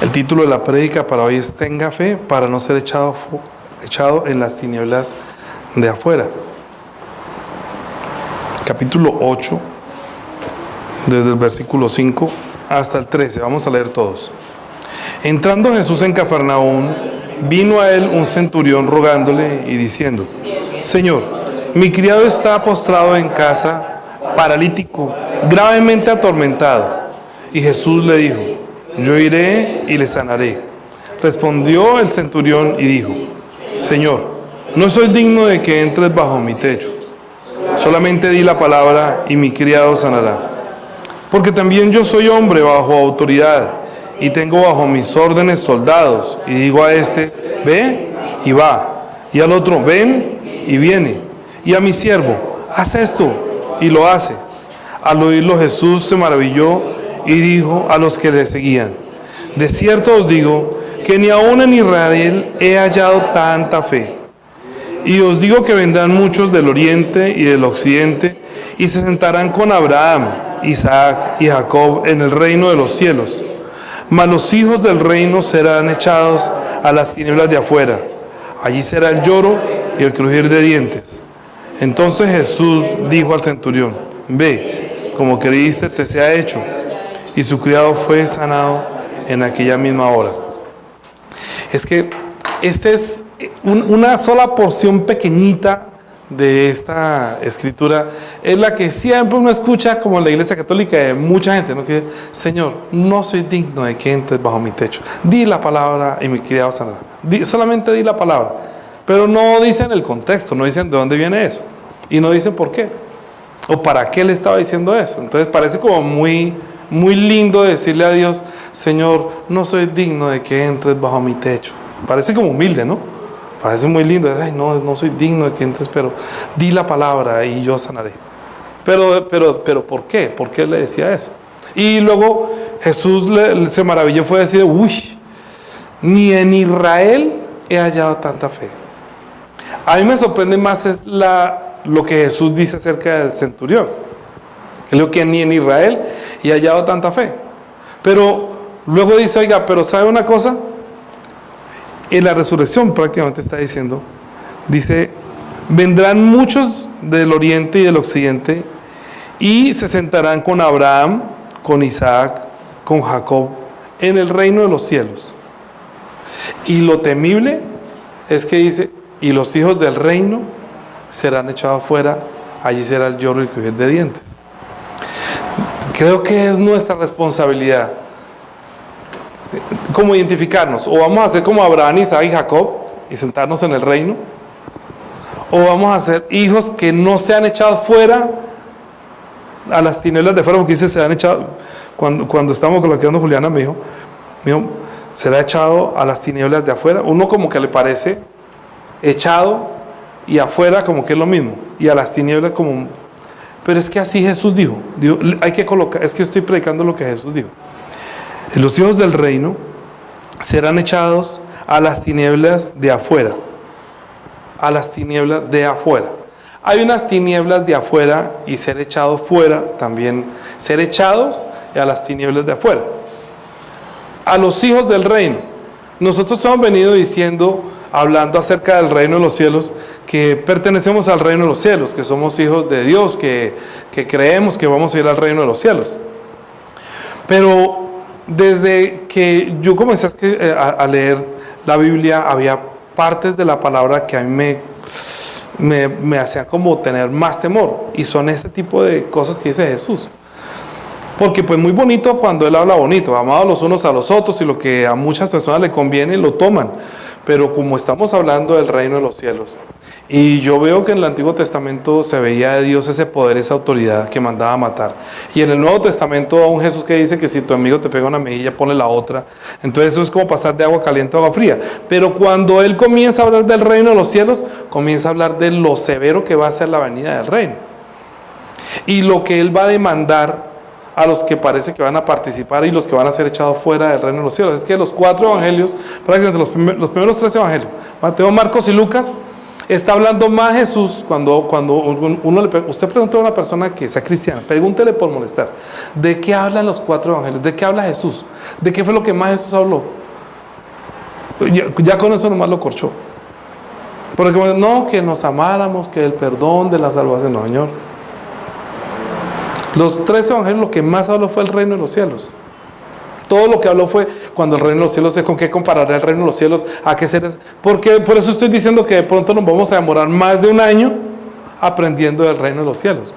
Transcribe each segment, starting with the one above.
El título de la prédica para hoy es Tenga fe para no ser echado en las tinieblas de afuera. Capítulo 8, desde el versículo 5 hasta el 13. Vamos a leer todos. Entrando Jesús en Cafarnaúm, vino a él un centurión rogándole y diciendo: Señor, mi criado está postrado en casa, paralítico, gravemente atormentado. Y Jesús le dijo: yo iré y le sanaré. Respondió el centurión y dijo: Señor, no soy digno de que entres bajo mi techo. Solamente di la palabra y mi criado sanará. Porque también yo soy hombre bajo autoridad y tengo bajo mis órdenes soldados. Y digo a este: ve y va. Y al otro: ven y viene. Y a mi siervo: haz esto, y lo hace. Al oírlo Jesús se maravilló y dijo a los que le seguían: de cierto os digo que ni aun en Israel he hallado tanta fe. Y os digo que vendrán muchos del oriente y del occidente y se sentarán con Abraham, Isaac y Jacob en el reino de los cielos. Mas los hijos del reino serán echados a las tinieblas de afuera. Allí será el lloro y el crujir de dientes. Entonces Jesús dijo al centurión: ve, como creíste te sea hecho. Y su criado fue sanado en aquella misma hora. Es que esta es una sola porción pequeñita de esta escritura, es la que siempre uno escucha como en la iglesia católica de mucha gente, ¿no? Que: Señor, no soy digno de que entres bajo mi techo. Di la palabra y mi criado sanará. Solamente di la palabra. Pero no dicen el contexto, no dicen de dónde viene eso. Y no dicen por qué. O para qué le estaba diciendo eso. Entonces parece como muy lindo decirle a Dios: Señor, no soy digno de que entres bajo mi techo. Parece como humilde, ¿no? Parece muy lindo. Ay, no soy digno de que entres, pero di la palabra y yo sanaré. Pero ¿por qué? ¿Por qué le decía eso? Y luego Jesús se maravilló, fue a decir: uy, ni en Israel he hallado tanta fe. A mí me sorprende más es lo que Jesús dice acerca del centurión. Es lo que ni en Israel he hallado tanta fe. Pero luego dice: oiga, pero ¿sabe una cosa? En la resurrección prácticamente está diciendo, dice: vendrán muchos del oriente y del occidente y se sentarán con Abraham, con Isaac, con Jacob en el reino de los cielos. Y lo temible es que dice: y los hijos del reino serán echados fuera, allí será el lloro y el crujir de dientes. Creo que es nuestra responsabilidad como identificarnos. O vamos a ser como Abraham, Isaac y Jacob y sentarnos en el reino, o vamos a ser hijos que no sean echados fuera a las tinieblas de fuera, porque dice se han echado. Cuando estábamos coloqueando, Juliana me dijo, será echado a las tinieblas de afuera. Uno como que le parece echado y afuera como que es lo mismo, y a las tinieblas como... Pero es que así Jesús dijo, hay que colocar, es que estoy predicando lo que Jesús dijo. Los hijos del reino serán echados a las tinieblas de afuera. A las tinieblas de afuera. Hay unas tinieblas de afuera y ser echados fuera también. Ser echados a las tinieblas de afuera. A los hijos del reino. Nosotros hemos venido diciendo, hablando acerca del reino de los cielos, que pertenecemos al reino de los cielos, que somos hijos de Dios, que creemos que vamos a ir al reino de los cielos. Pero desde que yo comencé a leer la Biblia, había partes de la palabra que a mí me hacían como tener más temor, y son este tipo de cosas que dice Jesús. Porque pues muy bonito cuando Él habla bonito, amados los unos a los otros, y lo que a muchas personas le conviene lo toman. Pero como estamos hablando del reino de los cielos, y yo veo que en el Antiguo Testamento se veía de Dios ese poder, esa autoridad que mandaba a matar, y en el Nuevo Testamento a un Jesús que dice que si tu amigo te pega una mejilla, ponle la otra. Entonces eso es como pasar de agua caliente a agua fría. Pero cuando Él comienza a hablar del reino de los cielos, comienza a hablar de lo severo que va a ser la venida del reino, y lo que Él va a demandar a los que parece que van a participar y los que van a ser echados fuera del reino de los cielos. Es que los 4 evangelios, prácticamente los primeros 3 evangelios, Mateo, Marcos y Lucas, Está hablando más Jesús cuando usted pregunta a una persona que sea cristiana, pregúntele por molestar, ¿de qué hablan los 4 evangelios? ¿De qué habla Jesús? ¿De qué fue lo que más Jesús habló? Ya con eso nomás lo corchó. Porque no, que nos amáramos, que el perdón de la salvación, no, Señor. Los 3 evangelios lo que más habló fue el reino de los cielos. Todo lo que habló fue cuando el reino de los cielos, ¿con qué comparará el reino de los cielos? ¿A qué seres? Porque por eso estoy diciendo que de pronto nos vamos a demorar más de un año aprendiendo del reino de los cielos.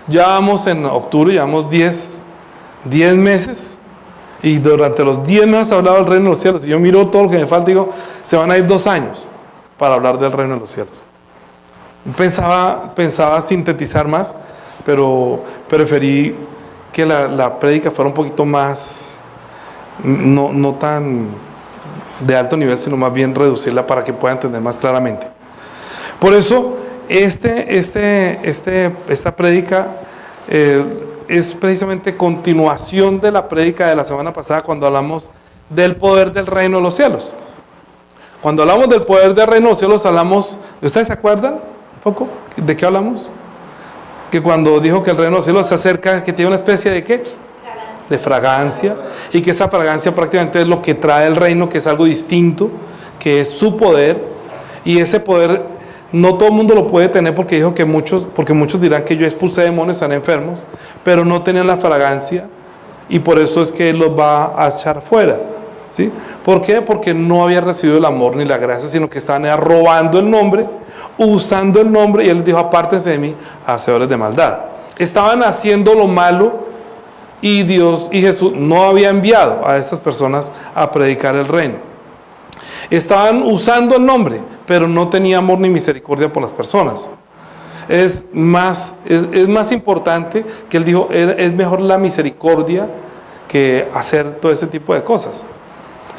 Ya vamos en octubre, llevamos 10 meses, y durante los 10 meses he hablado del reino de los cielos. Y yo miro todo lo que me falta y digo, se van a ir 2 años para hablar del reino de los cielos. Pensaba sintetizar más, pero preferí que la prédica fuera un poquito más, no tan de alto nivel, sino más bien reducirla para que pueda entender más claramente. Por eso esta prédica es precisamente continuación de la prédica de la semana pasada, cuando hablamos del poder del reino de los cielos. Cuando hablamos del poder del reino de los cielos, hablamos, ¿ustedes se acuerdan un poco de qué hablamos? Que cuando dijo que el reino de los cielos se acerca, que tiene una especie de ¿qué? De fragancia, y que esa fragancia prácticamente es lo que trae el reino, que es algo distinto, que es su poder, y ese poder no todo el mundo lo puede tener, porque dijo que porque muchos dirán que yo expulsé demonios, están enfermos, pero no tenían la fragancia, y por eso es que Él los va a echar fuera, ¿sí? ¿Por qué? Porque no había recibido el amor ni la gracia, sino que estaban robando el nombre, usando el nombre, y Él dijo, apártense de mí, hacedores de maldad. Estaban haciendo lo malo, y Dios y Jesús no había enviado a estas personas a predicar el reino. Estaban usando el nombre, pero no tenía amor ni misericordia por las personas. Es más importante, que Él dijo, es mejor la misericordia que hacer todo ese tipo de cosas.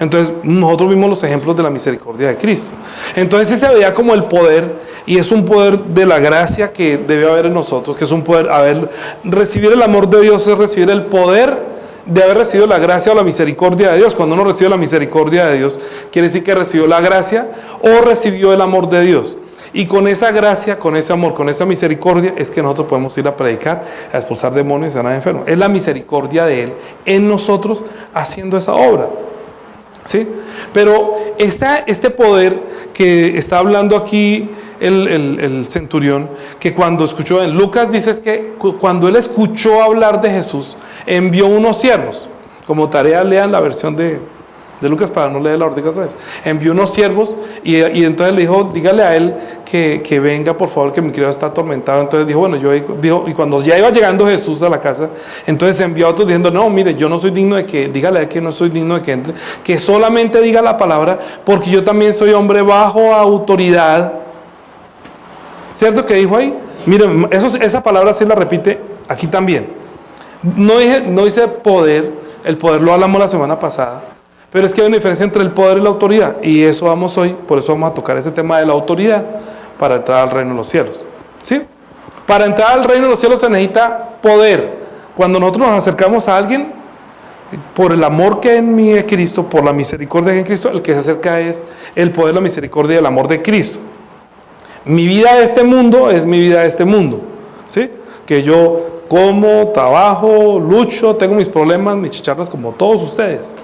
Entonces nosotros vimos los ejemplos de la misericordia de Cristo. Entonces ese se veía como el poder, y es un poder de la gracia que debe haber en nosotros, que es un poder, recibir el amor de Dios es recibir el poder de haber recibido la gracia o la misericordia de Dios. Cuando uno recibe la misericordia de Dios, quiere decir que recibió la gracia o recibió el amor de Dios. Y con esa gracia, con ese amor, con esa misericordia, es que nosotros podemos ir a predicar, a expulsar demonios y sanar enfermos. Es la misericordia de Él en nosotros haciendo esa obra, ¿sí? Pero este poder que está hablando aquí el centurión, que cuando escuchó, en Lucas dice que cuando él escuchó hablar de Jesús, envió unos siervos. Como tarea, lean la versión de Lucas para no leer la orden otra vez. Envió unos siervos, y entonces le dijo, dígale a él que venga, por favor, que mi criado está atormentado. Entonces dijo, bueno, y cuando ya iba llegando Jesús a la casa, entonces envió a otros diciendo, no, mire, yo no soy digno de que, dígale a él que no soy digno de que entre, que solamente diga la palabra, porque yo también soy hombre bajo autoridad. ¿Cierto que dijo ahí? Miren, esa palabra sí la repite aquí también. No dice poder, el poder lo hablamos la semana pasada, pero es que hay una diferencia entre el poder y la autoridad, y eso vamos hoy, por eso vamos a tocar ese tema de la autoridad para entrar al reino de los cielos, ¿sí? Para entrar al reino de los cielos se necesita poder. Cuando nosotros nos acercamos a alguien, por el amor que en mí es Cristo, por la misericordia que hay en Cristo, el que se acerca es el poder, la misericordia y el amor de Cristo. Mi vida de este mundo es mi vida de este mundo, ¿sí? Que yo como, trabajo, lucho, tengo mis problemas, mis chicharras como todos ustedes.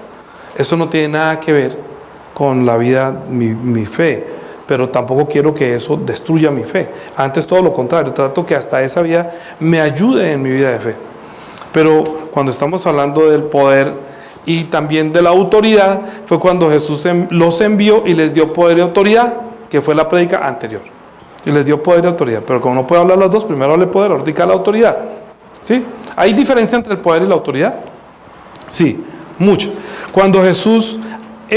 Eso no tiene nada que ver con la vida, mi fe, pero tampoco quiero que eso destruya mi fe. Antes todo lo contrario, trato que hasta esa vida me ayude en mi vida de fe. Pero cuando estamos hablando del poder y también de la autoridad, fue cuando Jesús los envió y les dio poder y autoridad, que fue la prédica anterior. Y les dio poder y autoridad. Pero como no puedo hablar los dos, primero hable poder, ahorita la autoridad. ¿Sí? ¿Hay diferencia entre el poder y la autoridad? Sí, mucho. Cuando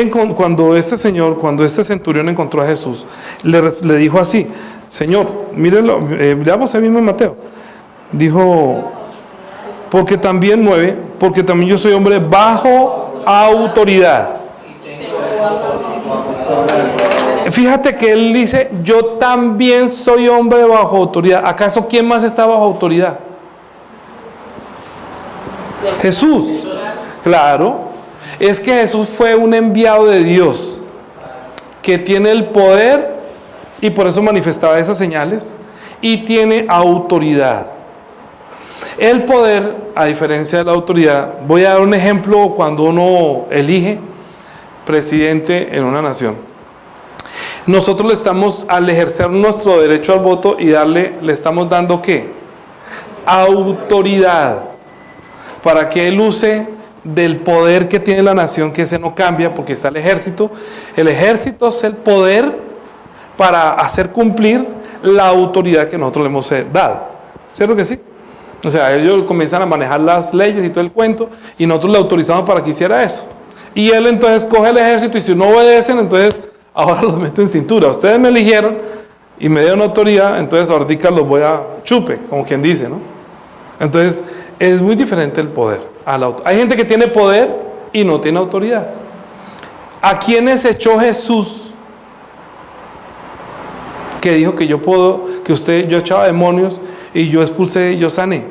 cuando este centurión encontró a Jesús, le dijo así, Señor, mírenlo, veamos ahí mismo en Mateo. Dijo, porque también yo soy hombre bajo autoridad. Fíjate que él dice, yo también soy hombre bajo autoridad. ¿Acaso quién más está bajo autoridad? Jesús. Claro. Es que Jesús fue un enviado de Dios que tiene el poder y por eso manifestaba esas señales, y tiene autoridad. El poder, a diferencia de la autoridad, voy a dar un ejemplo cuando uno elige presidente en una nación. Nosotros le estamos, al ejercer nuestro derecho al voto y le estamos dando ¿qué? Autoridad, para que él use del poder que tiene la nación, que ese no cambia porque está el ejército. El ejército es el poder para hacer cumplir la autoridad que nosotros le hemos dado, ¿cierto que sí? O sea, ellos comienzan a manejar las leyes y todo el cuento, y nosotros le autorizamos para que hiciera eso. Y él entonces coge el ejército, y si no obedecen, entonces ahora los meto en cintura. Ustedes me eligieron y me dieron autoridad, entonces ahorita los voy a chupe, como quien dice, ¿no? Entonces es muy diferente el poder. Hay gente que tiene poder y no tiene autoridad. ¿A quiénes echó Jesús? Que dijo que yo echaba demonios y yo expulsé y yo sané.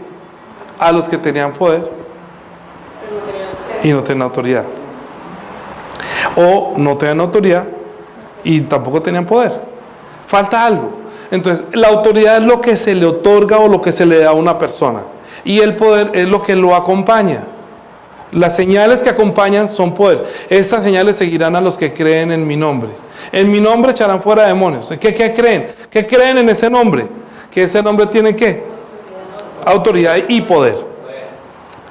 A los que tenían poder y no tenían autoridad. O no tenían autoridad y tampoco tenían poder. Falta algo. Entonces, la autoridad es lo que se le otorga o lo que se le da a una persona. Y el poder es lo que lo acompaña. Las señales que acompañan son poder. Estas señales seguirán a los que creen en mi nombre. En mi nombre echarán fuera demonios. ¿Qué creen? ¿Qué creen en ese nombre? Que ese nombre tiene ¿qué? Autoridad y poder.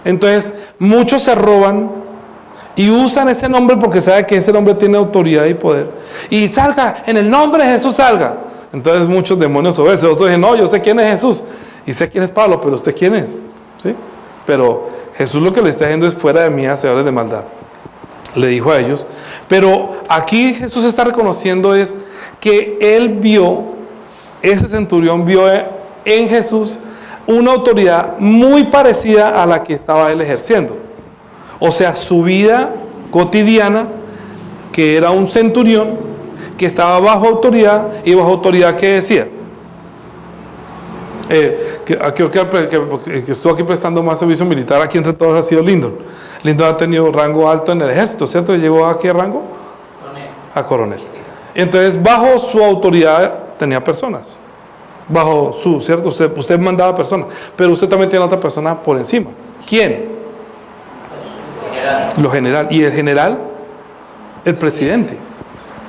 Entonces, muchos se roban y usan ese nombre porque saben que ese nombre tiene autoridad y poder. Y salga, en el nombre de Jesús salga. Entonces muchos demonios obedecen. Otros dicen, no, yo sé quién es Jesús y sé quién es Pablo, pero ¿usted quién es? ¿Sí? Pero Jesús lo que le está diciendo es: fuera de mí, hacedores de maldad. Le dijo a ellos. Pero aquí Jesús está reconociendo es que él vio, ese centurión vio en Jesús una autoridad muy parecida a la que estaba él ejerciendo. O sea, su vida cotidiana, que era un centurión, que estaba bajo autoridad, y bajo autoridad, ¿qué decía? Creo que estuvo aquí prestando más servicio militar, aquí entre todos ha sido Lyndon. Lyndon ha tenido rango alto en el ejército, ¿cierto? ¿Llegó a qué rango? Coronel. A coronel. Entonces, bajo su autoridad tenía personas. Bajo su, ¿cierto? Usted mandaba personas, pero usted también tiene otra persona por encima. ¿Quién? Lo general. ¿Y el general? El presidente.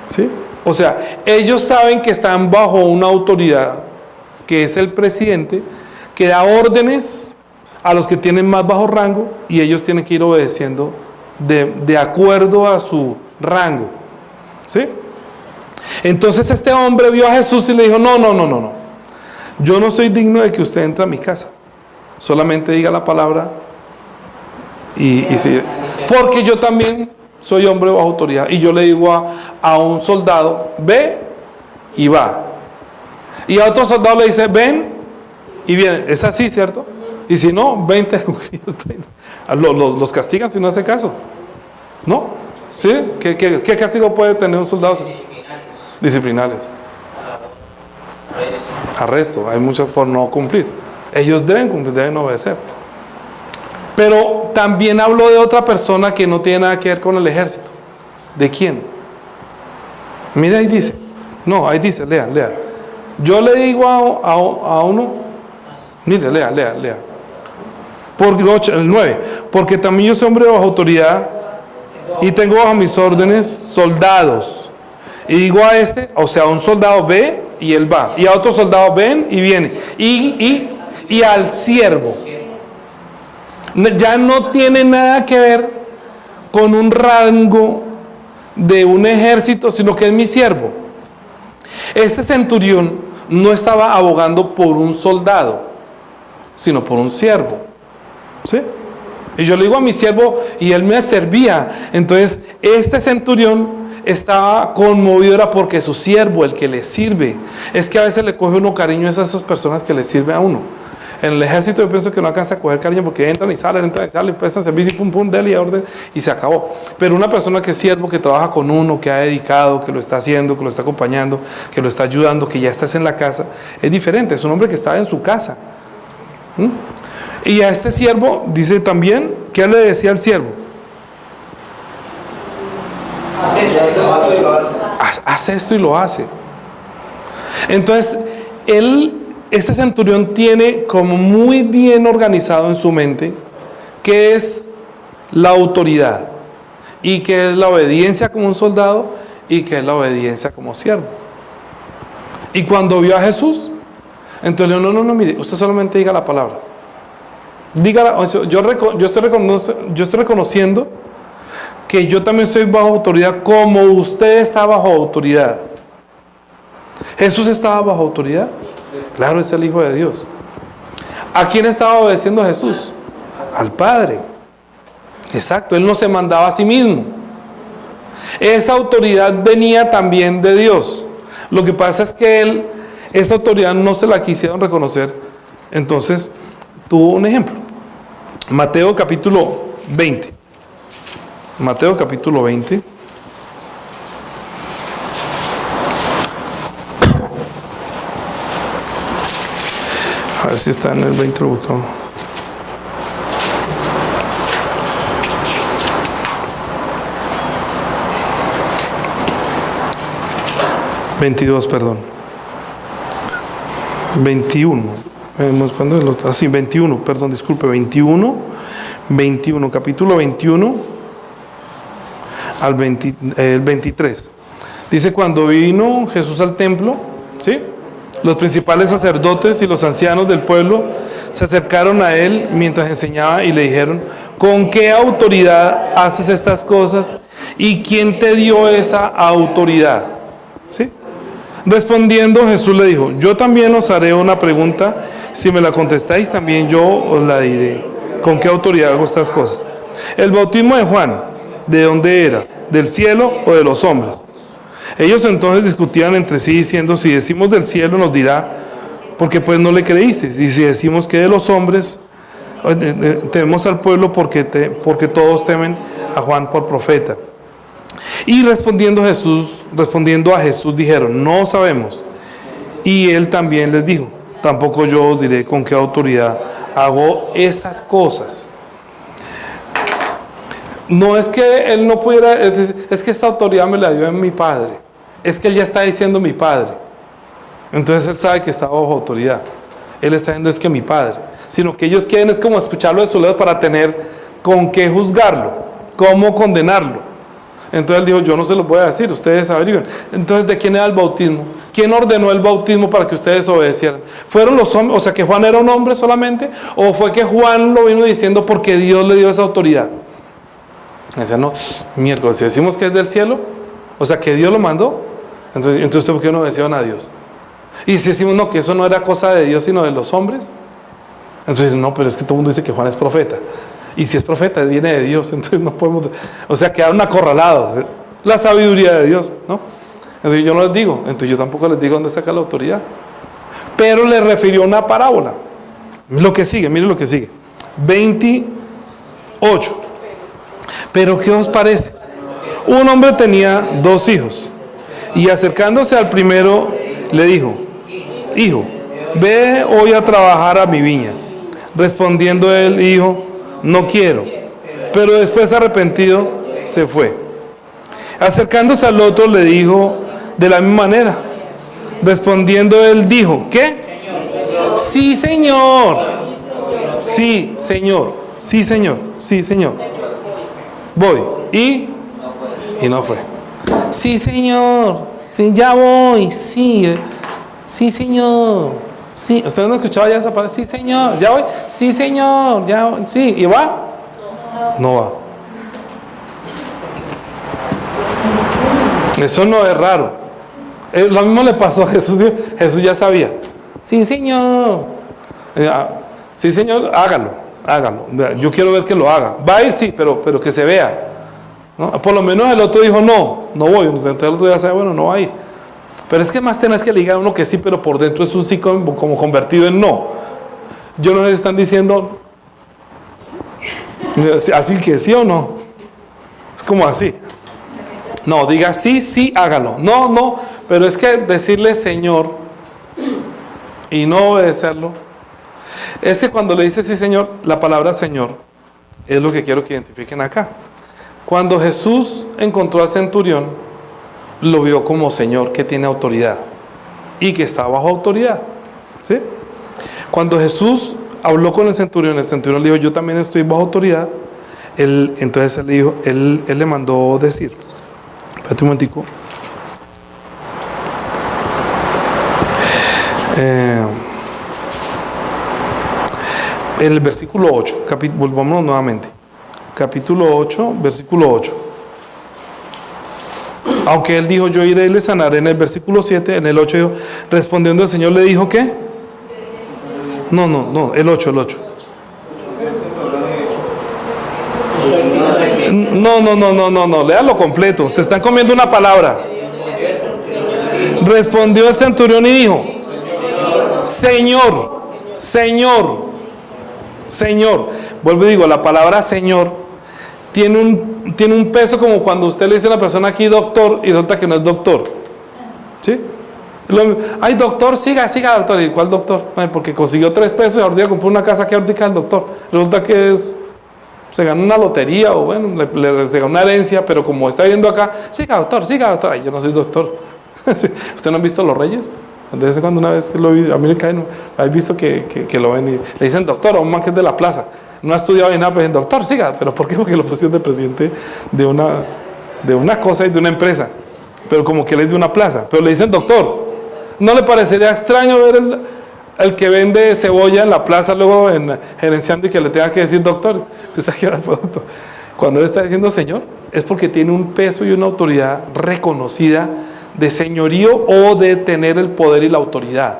¿Sí? O sea, ellos saben que están bajo una autoridad, que es el presidente, que da órdenes a los que tienen más bajo rango, y ellos tienen que ir obedeciendo de acuerdo a su rango. ¿Sí? Entonces este hombre vio a Jesús y le dijo: no. Yo no estoy digno de que usted entre a mi casa. Solamente diga la palabra y sí, porque yo también soy hombre bajo autoridad. Y yo le digo a un soldado: ve y va. Y a otro soldado le dice: ven y viene. Es así, ¿cierto? Y si no, 20 cuchillos, 30. Los castigan si no hace caso. ¿No? ¿Sí? ¿Qué castigo puede tener un soldado? Disciplinarios. Arresto. Hay muchos por no cumplir. Ellos deben cumplir, deben obedecer. Pero también habló de otra persona que no tiene nada que ver con el ejército. ¿De quién? Mira, ahí dice. No, ahí dice, lea. Yo le digo a uno, mire, lea. El 9. Porque también yo soy hombre bajo autoridad y tengo bajo mis órdenes soldados. Y digo a este, o sea, a un soldado: ve y él va. Y a otro soldado: ven y viene. Y al siervo. Ya no tiene nada que ver con un rango de un ejército, sino que es mi siervo. Este centurión no estaba abogando por un soldado, sino por un siervo. ¿Sí? Y yo le digo a mi siervo y él me servía. Entonces este centurión estaba conmovido, era porque su siervo, el que le sirve. Es que a veces le coge uno cariño a esas personas que le sirven a uno. En el ejército yo pienso que no alcanza a coger cariño porque entran y salen, prestan servicio y pum, dele y orden y se acabó. Pero una persona que es siervo, que trabaja con uno, que ha dedicado, que lo está haciendo, que lo está acompañando, que lo está ayudando, que ya estás en la casa, es diferente. Es un hombre que está en su casa. Y a este siervo dice también, ¿qué le decía al siervo? Haz esto y lo hace. Entonces, este centurión tiene como muy bien organizado en su mente qué es la autoridad y qué es la obediencia como un soldado y qué es la obediencia como siervo. Y cuando vio a Jesús, entonces le dijo, no, mire, usted solamente diga la palabra. Dígala, yo estoy reconociendo que yo también estoy bajo autoridad como usted está bajo autoridad. ¿Jesús estaba bajo autoridad? Claro, es el Hijo de Dios. ¿A quién estaba obedeciendo Jesús? Al Padre. Exacto, Él no se mandaba a sí mismo. Esa autoridad venía también de Dios. Lo que pasa es que esa autoridad no se la quisieron reconocer. Entonces, tuvo un ejemplo. Mateo capítulo 20. Mateo capítulo 20. A ver si está en el 20 lo buscamos. ...22, perdón... ...21... ¿Cuándo es el otro? Sí, 21, perdón, disculpe... ...21, capítulo 21... ...el 23... ...dice cuando vino Jesús al templo... ¿Sí? Los principales sacerdotes y los ancianos del pueblo... ...se acercaron a él mientras enseñaba... ...y le dijeron... ¿con qué autoridad haces estas cosas? ¿Y quién te dio esa autoridad? ¿Sí? Respondiendo Jesús le dijo, yo también os haré una pregunta, si me la contestáis también yo os la diré. ¿Con qué autoridad hago estas cosas? El bautismo de Juan, ¿de dónde era? ¿Del cielo o de los hombres? Ellos entonces discutían entre sí diciendo, si decimos del cielo nos dirá, porque pues no le creísteis, y si decimos que de los hombres, tememos al pueblo porque todos temen a Juan por profeta. Y respondiendo a Jesús dijeron, no sabemos. Y él también les dijo, tampoco yo os diré con qué autoridad hago estas cosas. No es que él no pudiera, es que esta autoridad me la dio mi Padre. Es que él ya está diciendo mi Padre. Entonces él sabe que está bajo autoridad. Él está diciendo es que mi Padre. Sino que ellos quieren es como escucharlo de su lado para tener con qué juzgarlo, cómo condenarlo. Entonces él dijo, yo no se lo voy a decir, ustedes averigüen. Entonces, ¿de quién era el bautismo? ¿Quién ordenó el bautismo para que ustedes obedecieran? ¿Fueron los hombres, o sea, que Juan era un hombre solamente? ¿O fue que Juan lo vino diciendo porque Dios le dio esa autoridad? Decía, no, miércoles, si decimos que es del cielo, o sea, que Dios lo mandó, entonces ¿por qué no obedecieron a Dios? Y si decimos, no, que eso no era cosa de Dios, sino de los hombres, entonces, no, pero es que todo el mundo dice que Juan es profeta. Y si es profeta, viene de Dios, entonces no podemos, o sea, quedaron acorralados. La sabiduría de Dios, ¿no? Entonces yo no les digo, entonces yo tampoco les digo dónde saca la autoridad. Pero le refirió una parábola. Lo que sigue, mire lo que sigue. 28. Pero ¿qué os parece? Un hombre tenía 2 hijos. Y acercándose al primero, le dijo, hijo, ve hoy a trabajar a mi viña. Respondiendo él, hijo, no quiero. Pero después arrepentido se fue. Acercándose al otro le dijo de la misma manera. Respondiendo él dijo, ¿qué? Sí, Señor. Sí, Señor. Sí, Señor. Sí, Señor. Voy. Y no fue. Sí, Señor. Sí, ya voy. Sí. Sí, Señor. Sí, ¿ustedes no escuchaban ya esa palabra? Sí, Señor, ya voy. Sí, Señor, ya voy. Sí, ¿y va? No va. Eso no es raro. Lo mismo le pasó a Jesús. Jesús ya sabía. Sí, Señor. Sí, Señor, hágalo. Yo quiero ver que lo haga. Va a ir, sí, pero que se vea, ¿no? Por lo menos el otro dijo, no voy. Entonces el otro ya sabe, bueno, no va a ir. Pero es que más tenés que le digan a uno que sí, pero por dentro es un sí como convertido en no. Yo no sé si están diciendo al fin que sí o no. Es como así. No, diga sí, hágalo. No, pero es que decirle Señor y no obedecerlo. Es que cuando le dice sí, Señor, la palabra Señor es lo que quiero que identifiquen acá. Cuando Jesús encontró al centurión, lo vio como Señor que tiene autoridad y que está bajo autoridad. ¿Sí? Cuando Jesús habló con el centurión le dijo, yo también estoy bajo autoridad. Entonces él le dijo, él le mandó decir, espérate un momentico. En el versículo 8, volvámonos nuevamente. Capítulo 8, versículo 8. Aunque él dijo, yo iré y le sanaré, en el versículo 7, en el 8 dijo, respondiendo el Señor le dijo, ¿qué? No, el 8. No, léalo completo, se están comiendo una palabra. Respondió el centurión y dijo, Señor. Vuelvo y digo, la palabra Señor tiene un peso como cuando usted le dice a una persona aquí doctor y resulta que no es doctor. ¿Sí? Ay, doctor, siga, doctor. ¿Y cuál doctor? Ay, porque consiguió 3 pesos y ahorita compró una casa que ahorita el doctor. Resulta que se ganó una lotería o bueno, se ganó una herencia, pero como está viendo acá, siga doctor. Ay, yo no soy doctor. ¿Usted no ha visto Los Reyes? De vez en cuando, una vez que lo vi, a mí me cae, ¿has visto que lo ven y le dicen doctor a un man que es de la plaza? No ha estudiado ni nada, pero dicen doctor, siga. ¿Pero por qué? Porque lo pusieron de presidente de una cosa y de una empresa, pero como que él es de una plaza, pero le dicen doctor. ¿No le parecería extraño ver el que vende cebolla en la plaza luego gerenciando y que le tenga que decir doctor? Cuando él está diciendo Señor, es porque tiene un peso y una autoridad reconocida de señorío o de tener el poder y la autoridad.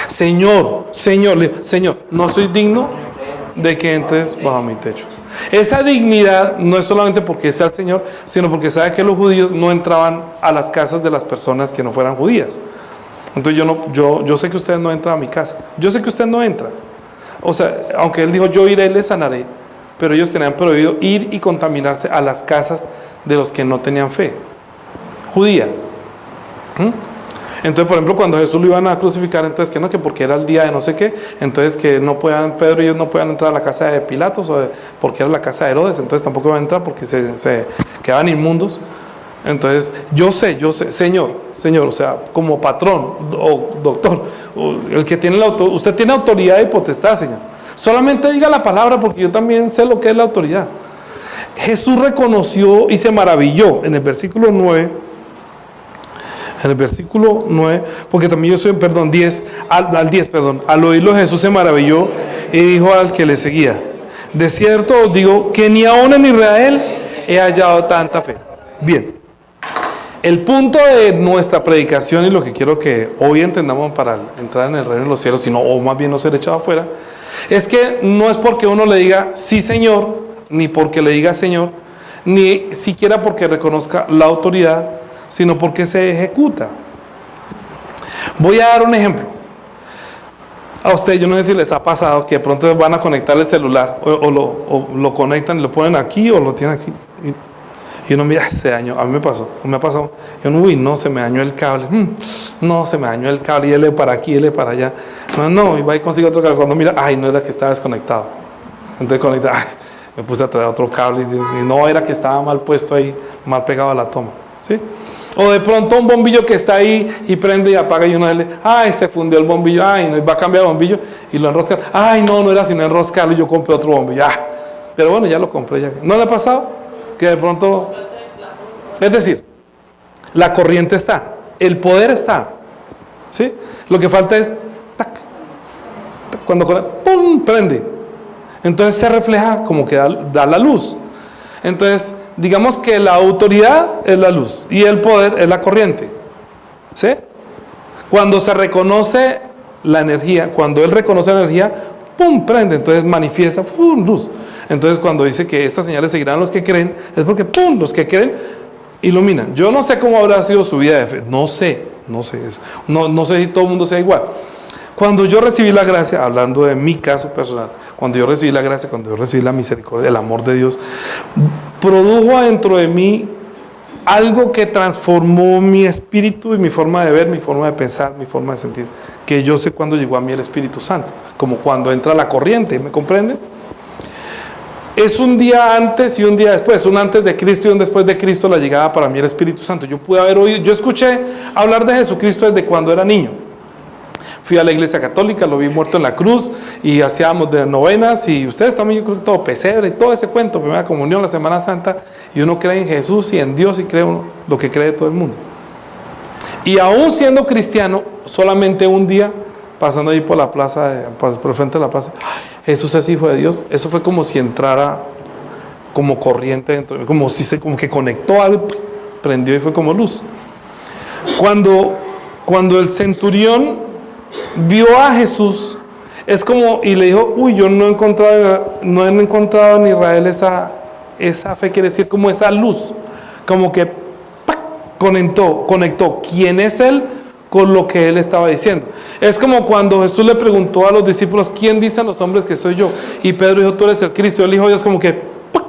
Señor, no soy digno de que entres bajo mi techo. Esa dignidad no es solamente porque sea el Señor, sino porque sabe que los judíos no entraban a las casas de las personas que no fueran judías. Entonces yo sé que usted no entra a mi casa. Yo sé que usted no entra. O sea, aunque él dijo, yo iré y les sanaré, pero ellos tenían prohibido ir y contaminarse a las casas de los que no tenían fe judía. Entonces, por ejemplo, cuando Jesús lo iban a crucificar, entonces que porque era el día de no sé qué, entonces que no puedan, Pedro y ellos no puedan entrar a la casa de Pilatos porque era la casa de Herodes, entonces tampoco iban a entrar porque se quedaban inmundos. Entonces, yo sé, Señor, o sea, como patrón o doctor, el que tiene usted tiene autoridad y potestad, Señor. Solamente diga la palabra porque yo también sé lo que es la autoridad. Jesús reconoció y se maravilló en el versículo 9. En el versículo 9, porque también yo soy, 10, al 10, al oírlo Jesús se maravilló y dijo al que le seguía, de cierto os digo que ni aún en Israel he hallado tanta fe. Bien, el punto de nuestra predicación y lo que quiero que hoy entendamos para entrar en el reino de los cielos, sino o más bien no ser echado afuera, es que no es porque uno le diga sí Señor, ni porque le diga Señor, ni siquiera porque reconozca la autoridad, sino porque se ejecuta. Voy a dar un ejemplo. A usted, yo no sé si les ha pasado que de pronto van a conectar el celular o lo conectan y lo ponen aquí o lo tienen aquí y uno mira, se dañó. A mí me ha pasado. Y uno, no, se me dañó el cable. No, se me dañó el cable y él para aquí, él para allá. No, y va y consigue otro cable. Cuando mira, no era que estaba desconectado. Entonces conecta, me puse a traer otro cable y no, era que estaba mal puesto ahí, mal pegado a la toma. ¿Sí? O de pronto un bombillo que está ahí y prende y apaga y uno se fundió el bombillo, no, va a cambiar el bombillo y lo enrosca, no era sino enroscarlo y yo compré otro bombillo, pero bueno, ya lo compré ya. ¿No le ha pasado? Que de pronto, es decir, la corriente está, el poder está, ¿sí? Lo que falta es, cuando ¡pum!, prende, entonces se refleja como que da la luz. Entonces, digamos que la autoridad es la luz y el poder es la corriente. ¿Sí? Cuando se reconoce la energía, cuando él reconoce la energía, ¡pum!, prende, entonces manifiesta, ¡pum!, luz. Entonces cuando dice que estas señales seguirán a los que creen, es porque ¡pum!, los que creen iluminan. Yo no sé cómo habrá sido su vida de fe, no sé eso. No sé si todo el mundo sea igual. Cuando yo recibí la gracia, hablando de mi caso personal, cuando yo recibí la gracia, cuando yo recibí la misericordia, el amor de Dios, produjo adentro de mí algo que transformó mi espíritu y mi forma de ver, mi forma de pensar, mi forma de sentir, que yo sé cuando llegó a mí el Espíritu Santo, como cuando entra la corriente, ¿me comprenden? Es un día antes y un día después, un antes de Cristo y un después de Cristo, la llegada para mí el Espíritu Santo. Yo pude haber oído, yo escuché hablar de Jesucristo desde cuando era niño. Fui a la iglesia católica, lo vi muerto en la cruz y hacíamos de novenas, y ustedes también, yo creo que todo, pesebre y todo ese cuento, primera comunión, la Semana Santa, y uno cree en Jesús y en Dios y cree uno lo que cree todo el mundo. Y aún siendo cristiano, solamente un día, pasando ahí por la plaza, por el frente de la plaza, Jesús es hijo de Dios. Eso fue como si entrara como corriente dentro de mí, como que conectó algo, prendió y fue como luz. Cuando el centurión vio a Jesús, es como, y le dijo, uy, yo no he encontrado en Israel esa fe, quiere decir como esa luz, como que ¡pac!, conectó quién es él con lo que él estaba diciendo. Es como cuando Jesús le preguntó a los discípulos, ¿quién dicen los hombres que soy yo? Y Pedro dijo, tú eres el Cristo, el Hijo de Dios, como que ¡pac!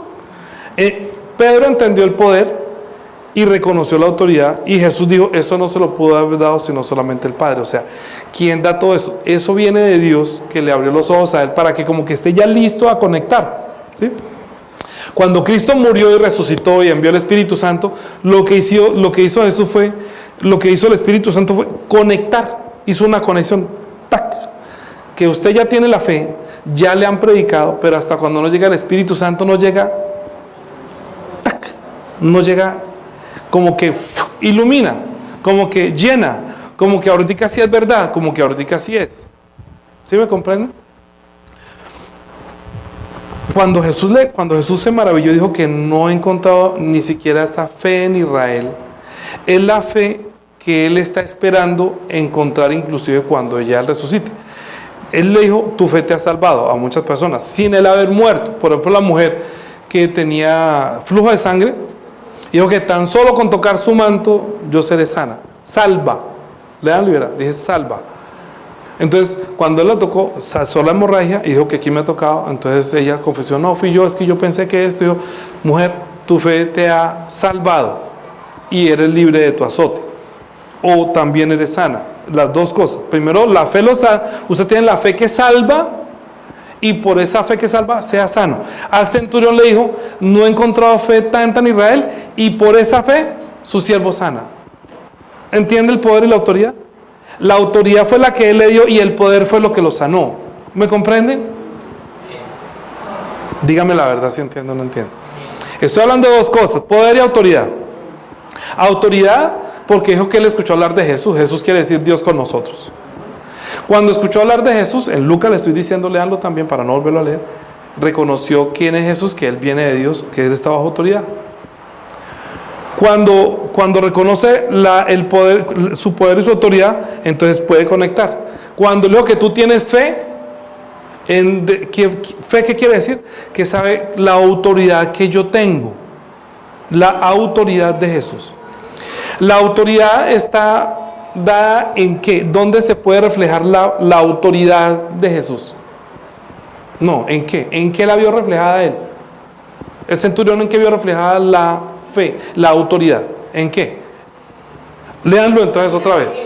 Pedro entendió el poder y reconoció la autoridad, y Jesús dijo, eso no se lo pudo haber dado sino solamente el Padre. O sea, ¿quién da todo eso? Eso viene de Dios, que le abrió los ojos a él para que como que esté ya listo a conectar, ¿sí? Cuando Cristo murió y resucitó y envió el Espíritu Santo, lo que hizo Jesús fue, lo que hizo el Espíritu Santo fue conectar, hizo una conexión, ¡tac!, que usted ya tiene la fe, ya le han predicado, pero hasta cuando no llega el Espíritu Santo no llega, ¡tac!, no llega, como que ilumina, como que llena, como que ahorita sí es verdad, como que ahorita sí es. ¿Sí me comprenden? Cuando Jesús se maravilló, dijo que no ha encontrado ni siquiera esta fe en Israel. Es la fe que él está esperando encontrar inclusive cuando ya él resucite. Él le dijo, tu fe te ha salvado, a muchas personas, sin él haber muerto. Por ejemplo, la mujer que tenía flujo de sangre, dijo que tan solo con tocar su manto yo seré sana. Salva. Le dan libertad. Dije salva. Entonces, cuando él la tocó, cesó la hemorragia y dijo que aquí me ha tocado. Entonces ella confesó, no, fui yo, es que yo pensé que esto. Dijo, mujer, tu fe te ha salvado y eres libre de tu azote. O también eres sana. Las dos cosas. Primero, la fe lo salva. Usted tiene la fe que salva, y por esa fe que salva, sea sano. Al centurión le dijo, no he encontrado fe tanta en Israel, y por esa fe, su siervo sana. ¿Entiende el poder y la autoridad? La autoridad fue la que él le dio, y el poder fue lo que lo sanó. ¿Me comprende? Dígame la verdad si entiendo o no entiendo. Estoy hablando de dos cosas, poder y autoridad. Autoridad, porque dijo que él escuchó hablar de Jesús. Jesús quiere decir Dios con nosotros. Cuando escuchó hablar de Jesús, en Lucas le estoy diciendo, leanlo también para no volverlo a leer, reconoció quién es Jesús, que él viene de Dios, que él está bajo autoridad. Cuando reconoce el poder, su poder y su autoridad, entonces puede conectar. Cuando leo que tú tienes fe, ¿fe qué quiere decir? Que sabe la autoridad que yo tengo, la autoridad de Jesús. La autoridad está dada en qué, ¿dónde se puede reflejar la autoridad de Jesús? No, ¿en qué? ¿En qué la vio reflejada él? El centurión, ¿en qué vio reflejada la fe, la autoridad? ¿En qué? Léanlo entonces otra vez.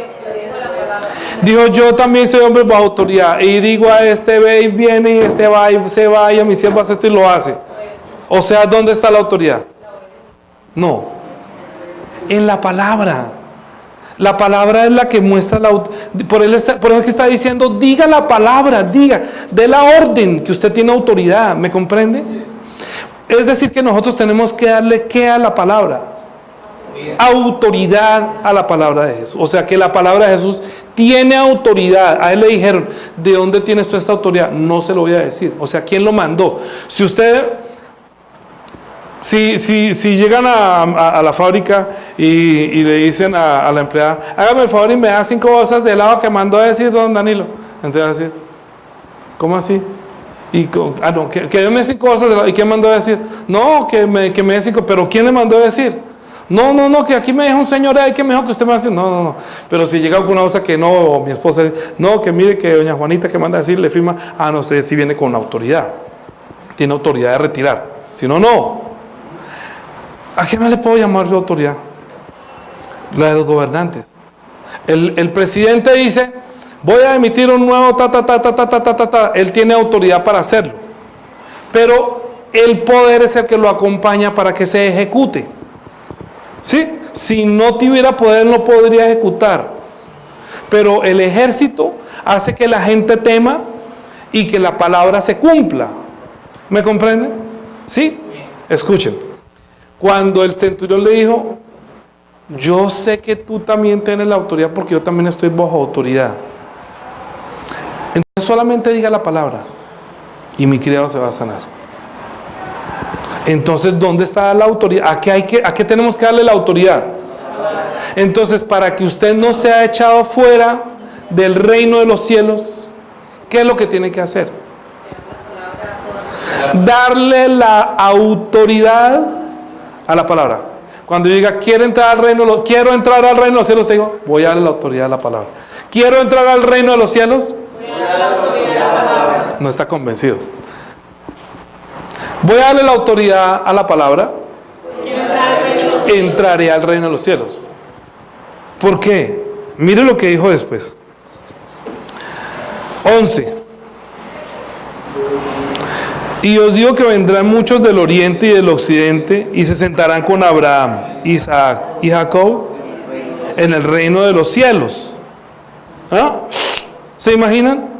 Dijo, yo también soy hombre bajo autoridad, y digo a este ve y viene, y este va y se va, y a mi siervo hace esto y lo hace. O sea, ¿dónde está la autoridad? No, en la palabra. La palabra es la que muestra por eso es que está diciendo, diga la palabra, diga, dé la orden, que usted tiene autoridad. ¿Me comprende? Es decir, que nosotros tenemos que darle ¿qué a la palabra? Autoridad a la palabra de Jesús. O sea, que la palabra de Jesús tiene autoridad. A él le dijeron, ¿de dónde tienes tú esta autoridad? No se lo voy a decir. O sea, ¿quién lo mandó? Si usted... Si llegan a la fábrica y le dicen a la empleada, hágame el favor y me da 5 bolsas de helado que mandó a decir don Danilo. Entonces va a decir, ¿cómo así? No, que déme 5 bolsas de helado. ¿Y quién mandó a decir? No, que me dé 5, pero ¿quién le mandó a decir? No, que aquí me deja un señor ahí que me dijo que usted me va a decir. No. Pero si llega alguna cosa que no, o mi esposa dice, no, que mire que doña Juanita que manda a decir, le firma, no sé si viene con autoridad. Tiene autoridad de retirar. Si no, no. ¿A qué más le puedo llamar yo autoridad? La de los gobernantes. El presidente dice, voy a emitir un nuevo Él tiene autoridad para hacerlo. Pero el poder es el que lo acompaña para que se ejecute. ¿Sí? Si no tuviera poder no podría ejecutar. Pero el ejército hace que la gente tema y que la palabra se cumpla. ¿Me comprenden? ¿Sí? Escuchen. Cuando el centurión le dijo, yo sé que tú también tienes la autoridad porque yo también estoy bajo autoridad. Entonces solamente diga la palabra y mi criado se va a sanar. Entonces, ¿dónde está la autoridad? ¿A qué tenemos que darle la autoridad? Entonces, para que usted no sea echado fuera del reino de los cielos, ¿qué es lo que tiene que hacer? Darle la autoridad a la palabra. Cuando yo diga, quiero entrar al reino de los cielos, te digo, voy a darle la autoridad a la palabra. Quiero entrar al reino de los cielos, no está convencido. Voy a darle la autoridad a la palabra, entraré al reino de los cielos. ¿Por qué? Mire lo que dijo después. 11. Y os digo que vendrán muchos del oriente y del occidente y se sentarán con Abraham, Isaac y Jacob en el reino de los cielos. ¿Ah? ¿Se imaginan?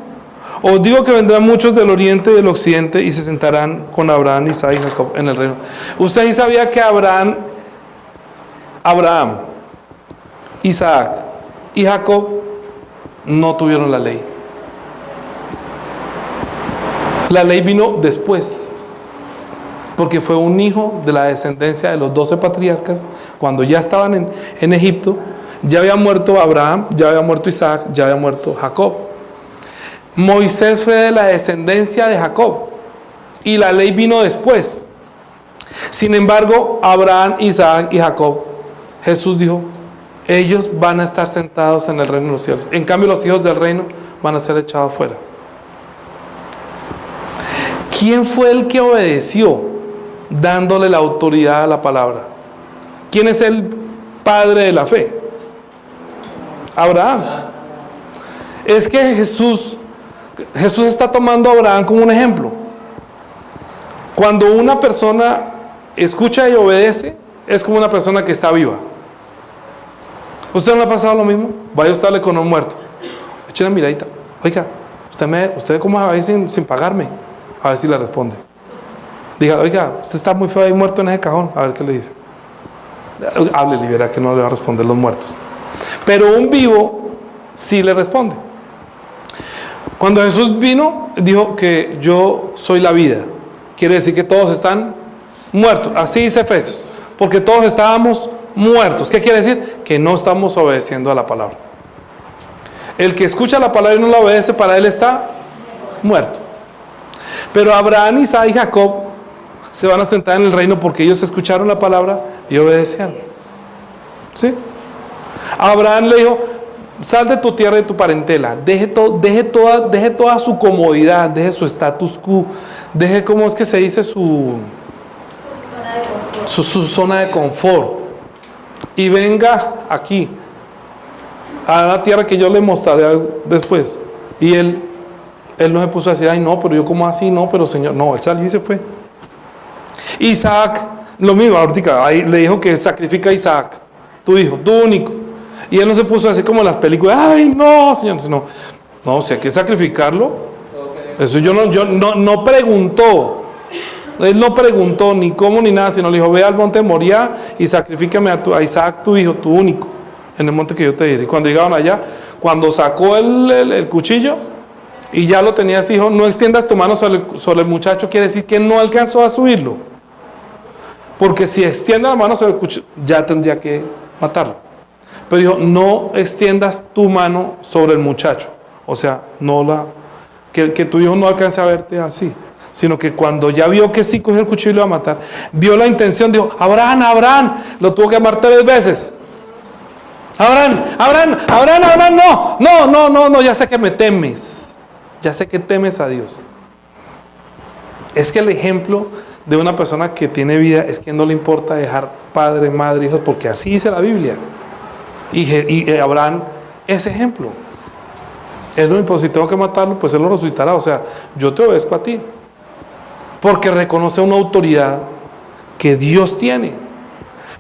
Os digo que vendrán muchos del oriente y del occidente y se sentarán con Abraham, Isaac y Jacob en el reino. Usted sí sabía que Abraham, Isaac y Jacob no tuvieron la ley. La ley vino después, porque fue un hijo de la descendencia de los 12 patriarcas. Cuando ya estaban en Egipto, ya había muerto Abraham, ya había muerto Isaac, ya había muerto Jacob. Moisés fue de la descendencia de Jacob y la ley vino después. Sin embargo, Abraham, Isaac y Jacob, Jesús dijo, ellos van a estar sentados en el reino de los cielos. En cambio, los hijos del reino van a ser echados fuera. ¿Quién fue el que obedeció dándole la autoridad a la palabra? ¿Quién es el padre de la fe? Abraham. Es que Jesús está tomando a Abraham como un ejemplo. Cuando una persona escucha y obedece, es como una persona que está viva. ¿Usted no le ha pasado lo mismo? Vaya usted a hablar con un muerto. Eche una miradita. Oiga, usted cómo va a ir sin pagarme. A ver si le responde. Diga, oiga, usted está muy feo ahí muerto en ese cajón. A ver qué le dice. Háblele y verá que no le va a responder los muertos. Pero un vivo sí le responde. Cuando Jesús vino, dijo que yo soy la vida. Quiere decir que todos están muertos. Así dice Efesios. Porque todos estábamos muertos. ¿Qué quiere decir? Que no estamos obedeciendo a la palabra. El que escucha la palabra y no la obedece, para él está muerto. Pero Abraham, Isaac y Jacob se van a sentar en el reino porque ellos escucharon la palabra y obedecieron. ¿Sí? Abraham le dijo, sal de tu tierra y de tu parentela, deje toda su comodidad, deje su status quo, deje, ¿cómo es que se dice? Su zona de confort. Y venga aquí, a la tierra que yo le mostraré después. Y él no se puso a decir, ay no, pero yo como así, no, pero Señor, no, él salió y se fue. Isaac, lo mismo, ahorita, ahí le dijo que sacrifica a Isaac, tu hijo, tu único. Y él no se puso a decir como en las películas, ay no, Señor, no, si hay que sacrificarlo. Eso no preguntó. Él no preguntó ni cómo ni nada, sino le dijo, ve al monte Moriah y sacrifícame a Isaac, tu hijo, tu único, en el monte que yo te diré. Y cuando llegaron allá, cuando sacó el cuchillo, y ya lo tenías, hijo, no extiendas tu mano sobre el muchacho, quiere decir que no alcanzó a subirlo. Porque si extiende la mano sobre el cuchillo, ya tendría que matarlo. Pero dijo, no extiendas tu mano sobre el muchacho. O sea, que tu hijo no alcance a verte así. Sino que cuando ya vio que sí cogió el cuchillo y lo iba a matar, vio la intención, dijo, Abraham, lo tuvo que llamar 3 veces. Abraham, no, ya sé que me temes. Ya sé que temes a Dios. Es que el ejemplo de una persona que tiene vida es que no le importa dejar padre, madre, hijos, porque así dice la Biblia. Y Abraham es ejemplo. Él no importa, si tengo que matarlo, pues él lo resucitará. O sea, yo te obedezco a ti. Porque reconoce una autoridad que Dios tiene.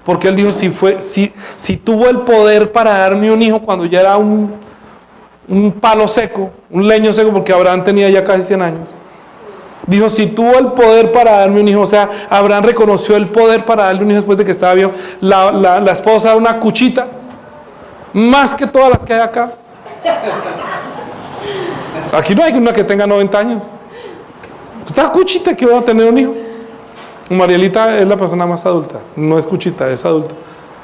Porque él dijo, si tuvo el poder para darme un hijo cuando ya era un palo seco, un leño seco, porque Abraham tenía ya casi 100 años. Dijo, si tuvo el poder para darme un hijo, o sea, Abraham reconoció el poder para darle un hijo después de que estaba viejo. La esposa era una cuchita, más que todas las que hay acá. Aquí no hay una que tenga 90 años. Esta cuchita que va a tener un hijo. Marielita es la persona más adulta, no es cuchita, es adulta.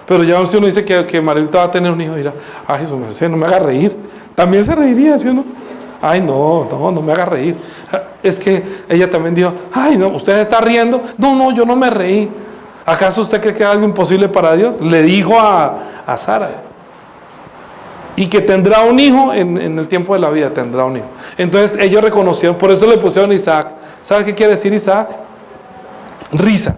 Pero ya si uno dice que Marielita va a tener un hijo, dirá, ay, Jesús merced, no me haga reír. También se reiría, ¿sí o no? Ay, no me haga reír. Es que ella también dijo, ay, no, ¿usted está riendo? No, yo no me reí. ¿Acaso usted cree que es algo imposible para Dios? Le dijo a Sara. Y que tendrá un hijo en el tiempo de la vida, tendrá un hijo. Entonces ellos reconocieron, por eso le pusieron Isaac. ¿Sabe qué quiere decir Isaac? Risa.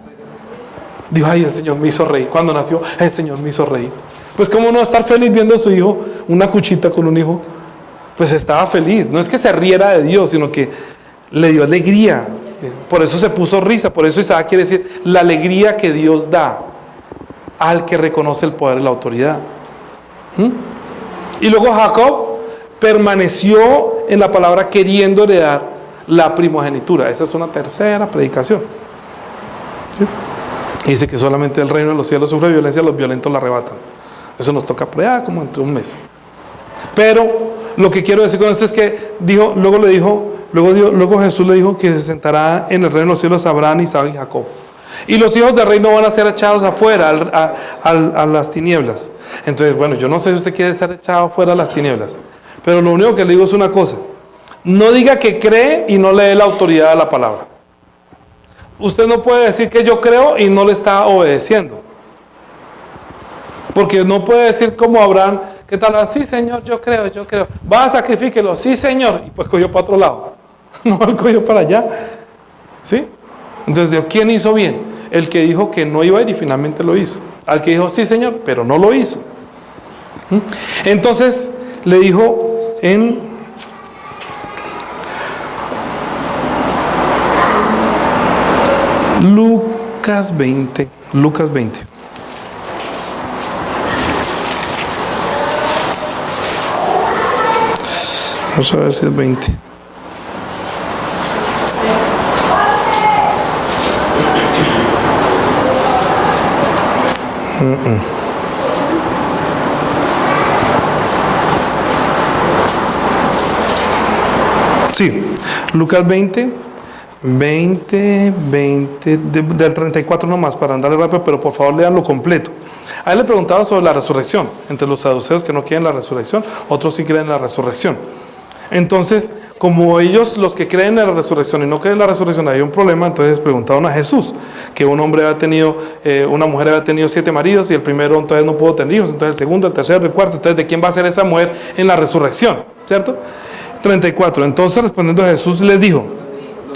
Dijo, ay, el Señor me hizo reír. Cuando nació, el Señor me hizo reír. Pues cómo no estar feliz viendo a su hijo, una cuchita con un hijo. Pues estaba feliz. No es que se riera de Dios, sino que le dio alegría. Por eso se puso risa. Por eso Isaac quiere decir la alegría que Dios da al que reconoce el poder y la autoridad. Y luego Jacob permaneció en la palabra queriendo heredar la primogenitura. Esa es una tercera predicación. ¿Sí? Dice que solamente el reino de los cielos sufre violencia, los violentos la arrebatan. Eso nos toca por allá como entre un mes. Pero lo que quiero decir con esto es que luego Jesús le dijo que se sentará en el reino de los cielos Abraham, Isaac y Jacob. Y los hijos del reino van a ser echados afuera a las tinieblas. Entonces, bueno, yo no sé si usted quiere ser echado afuera a las tinieblas, pero lo único que le digo es una cosa: no diga que cree y no le dé la autoridad a la palabra. Usted no puede decir que yo creo y no le está obedeciendo. Porque no puede decir como Abraham, ¿qué tal? Sí, Señor, yo creo. Va a sacrifíquelo, sí, Señor. Y pues cogió para otro lado. No, él cogió para allá. ¿Sí? Entonces, ¿quién hizo bien? El que dijo que no iba a ir y finalmente lo hizo. Al que dijo, sí, Señor, pero no lo hizo. Entonces, le dijo en Lucas 20. Vamos a ver si es 20. Sí, Lucas 20, del 34 nomás, para andarle rápido, pero por favor leanlo completo. A él le preguntaba sobre la resurrección, entre los saduceos que no quieren la resurrección, otros sí creen en la resurrección. Entonces, como ellos, los que creen en la resurrección y no creen en la resurrección, hay un problema. Entonces preguntaron a Jesús, que una mujer había tenido 7 maridos y el primero entonces no pudo tener hijos, entonces el segundo, el tercero, el cuarto, entonces ¿de quién va a ser esa mujer en la resurrección? ¿Cierto? 34, entonces respondiendo Jesús les dijo: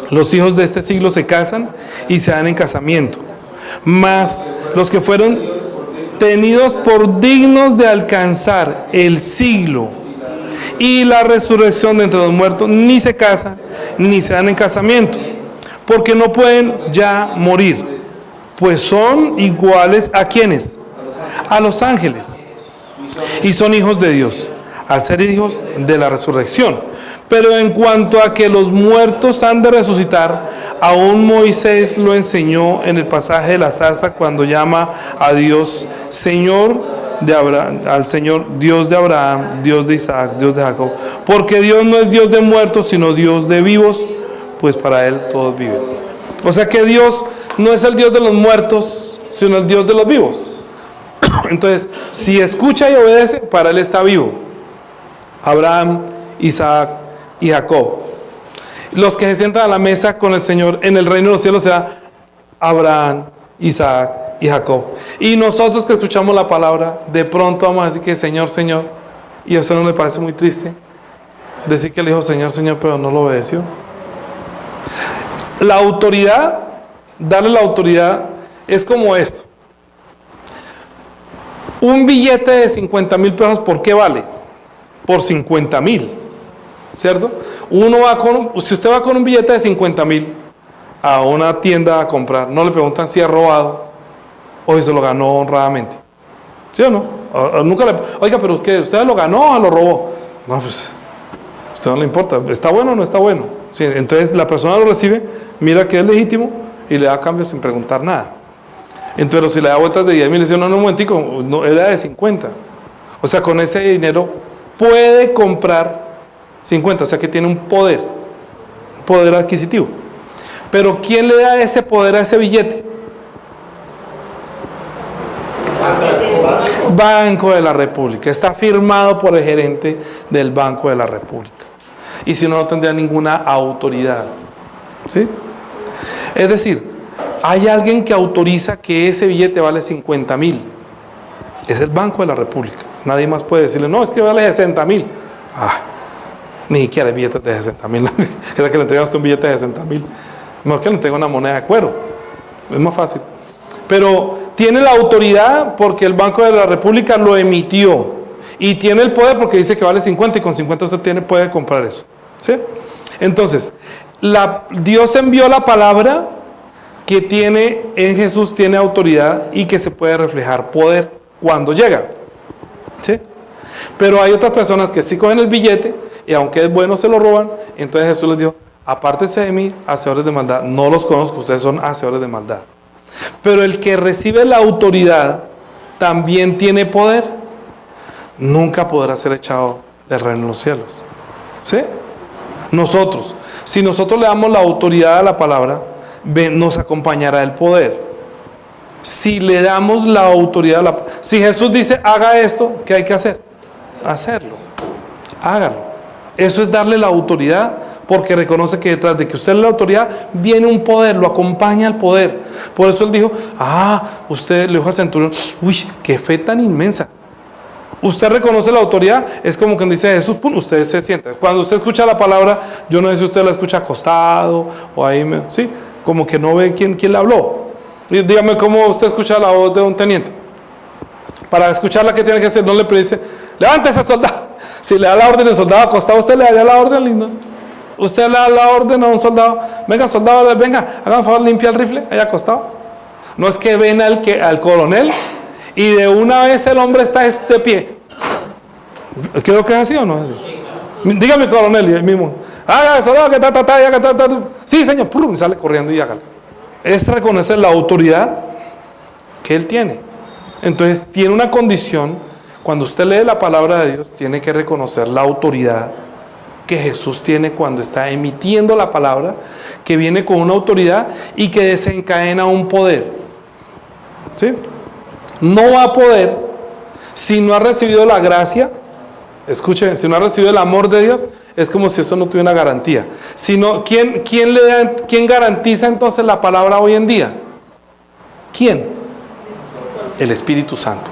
los hijos de este siglo se casan y se dan en casamiento, mas los que fueron tenidos por dignos de alcanzar el siglo y la resurrección de entre los muertos ni se casan ni se dan en casamiento, porque no pueden ya morir, pues son iguales a ¿quiénes? A los ángeles, y son hijos de Dios, al ser hijos de la resurrección. Pero en cuanto a que los muertos han de resucitar, aún Moisés lo enseñó en el pasaje de la zarza, cuando llama a Dios Señor de Abraham, al Señor Dios de Abraham, Dios de Isaac, Dios de Jacob, porque Dios no es Dios de muertos, sino Dios de vivos, pues para Él todos viven. O sea que Dios no es el Dios de los muertos, sino el Dios de los vivos. Entonces, si escucha y obedece, para Él está vivo. Abraham, Isaac y Jacob. Los que se sientan a la mesa con el Señor en el reino de los cielos serán Abraham, Isaac y Jacob. Y nosotros que escuchamos la palabra, de pronto vamos a decir que Señor, Señor. ¿Y a usted no le parece muy triste decir que le dijo Señor, Señor, pero no lo obedeció? La autoridad, darle la autoridad, es como esto. Un billete de 50,000 pesos, ¿por qué vale? Por 50,000, ¿cierto? Si usted va con un billete de 50,000 a una tienda a comprar, no le preguntan si ha robado o si se lo ganó honradamente. ¿Sí o no? Nunca le... Oiga, pero ¿qué? ¿Usted lo ganó o lo robó? No, pues, a usted no le importa. ¿Está bueno o no está bueno? Sí, entonces la persona lo recibe, mira que es legítimo y le da cambio sin preguntar nada. Entonces, si le da vueltas de 10.000, le dice, no, un momentico, no, era de 50. O sea, con ese dinero puede comprar 50, o sea que tiene un poder adquisitivo. Pero ¿quién le da ese poder a ese billete? Banco de la República. Está firmado por el gerente del Banco de la República. Y si no, no tendría ninguna autoridad. ¿Sí? Es decir, hay alguien que autoriza que ese billete vale 50.000. Es el Banco de la República. Nadie más puede decirle, no, es que vale 60.000. Ni siquiera hay billetes de 60.000. Es que le entregan a usted un billete de 60.000. Mejor que le entregue una moneda de cuero. Es más fácil. Pero tiene la autoridad porque el Banco de la República lo emitió. Y tiene el poder porque dice que vale 50 y con 50 usted puede comprar eso. ¿Sí? Entonces, Dios envió la palabra que tiene en Jesús, tiene autoridad y que se puede reflejar poder cuando llega. ¿Sí? Pero hay otras personas que sí cogen el billete y aunque es bueno se lo roban. Entonces Jesús les dijo, apártense de mí, hacedores de maldad. No los conozco, ustedes son hacedores de maldad. Pero el que recibe la autoridad también tiene poder. Nunca podrá ser echado del reino de los cielos. ¿Sí? Nosotros, si nosotros le damos la autoridad a la palabra, nos acompañará el poder. Si le damos la autoridad si Jesús dice haga esto, ¿qué hay que hacer? Hacerlo, hágalo. Eso es darle la autoridad, porque reconoce que detrás de que usted le da la autoridad viene un poder, lo acompaña el poder. Por eso él dijo, usted le dijo al centurión, uy, qué fe tan inmensa. Usted reconoce la autoridad, es como quien dice Jesús, pum, usted se sienta. Cuando usted escucha la palabra, yo no sé si usted la escucha acostado o ahí, ¿sí? Como que no ve quién le habló. Y dígame cómo usted escucha la voz de un teniente. Para escucharla, ¿qué tiene que hacer? No le dice, levántese, soldado. Si le da la orden al soldado acostado, usted le daría la orden, lindo. Usted le da la orden a un soldado, venga, soldado, venga, haga un favor, limpia el rifle, ahí acostado. No es que ven al coronel y de una vez el hombre está de pie. Creo que es así o no es así. Dígame, coronel, y ahí mismo. Soldado, que ta. Sí, señor, y sale corriendo y hágalo. Es reconocer la autoridad que él tiene. Entonces, tiene una condición. Cuando usted lee la palabra de Dios, tiene que reconocer la autoridad que Jesús tiene cuando está emitiendo la palabra, que viene con una autoridad y que desencadena un poder. ¿Sí? No va a poder si no ha recibido la gracia. Escuchen, si no ha recibido el amor de Dios, es como si eso no tuviera una garantía. Sino, ¿quién garantiza entonces la palabra hoy en día? ¿Quién? El Espíritu Santo.